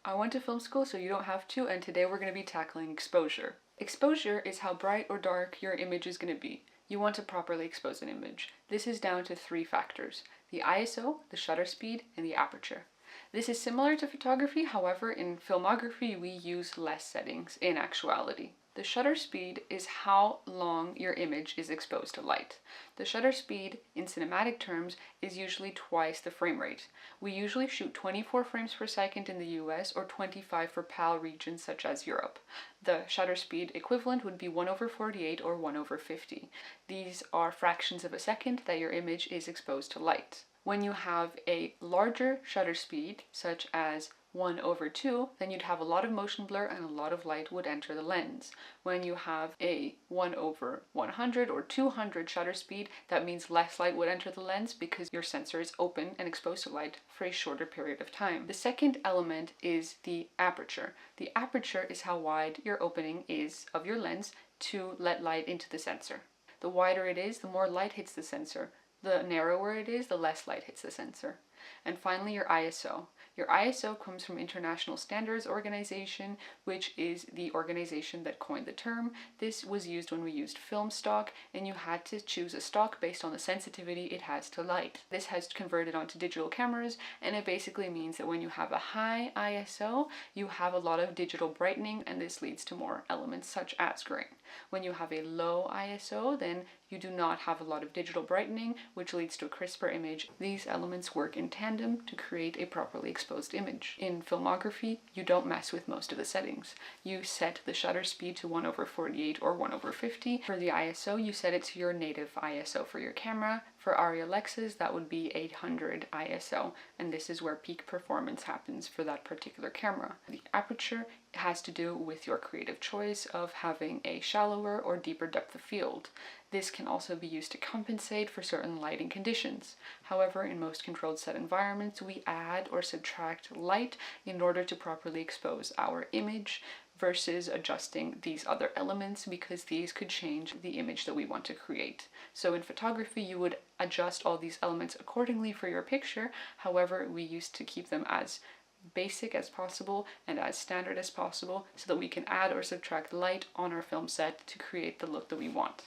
I went to film school so you don't have to, and today we're going to be tackling exposure. Exposure is how bright or dark your image is going to be. You want to properly expose an image. This is down to 3 factors: the ISO, the shutter speed, and the aperture. This is similar to photography, however, in filmography we use less settings in actuality. The shutter speed is how long your image is exposed to light. The shutter speed, in cinematic terms, is usually twice the frame rate. We usually shoot 24 frames per second in the US or 25 for PAL regions such as Europe. The shutter speed equivalent would be 1/48 or 1/50. These are fractions of a second that your image is exposed to light. When you have a larger shutter speed, such as 1/2, then you'd have a lot of motion blur and a lot of light would enter the lens. When you have a 1/100 or 200 shutter speed, that means less light would enter the lens because your sensor is open and exposed to light for a shorter period of time. The second element is the aperture. The aperture is how wide your opening is of your lens to let light into the sensor. The wider it is, the more light hits the sensor. The narrower it is, the less light hits the sensor. And finally, your ISO. Your ISO comes from International Standards Organization, which is the organization that coined the term. This was used when we used film stock, and you had to choose a stock based on the sensitivity it has to light. This has converted onto digital cameras, and it basically means that when you have a high ISO, you have a lot of digital brightening, and this leads to more elements such as grain. When you have a low ISO, then you do not have a lot of digital brightening, which leads to a crisper image. These elements work in tandem to create a properly exposed image. In filmography, you don't mess with most of the settings. You set the shutter speed to 1/48 or 1/50. For the ISO, you set it to your native ISO for your camera. For Arri Alexas, that would be 800 ISO, and this is where peak performance happens for that particular camera. The aperture has to do with your creative choice of having a shallower or deeper depth of field. This can also be used to compensate for certain lighting conditions. However, in most controlled set environments, we add or subtract light in order to properly expose our image versus adjusting these other elements, because these could change the image that we want to create. So in photography, you would adjust all these elements accordingly for your picture. However, we used to keep them as basic as possible and as standard as possible so that we can add or subtract light on our film set to create the look that we want.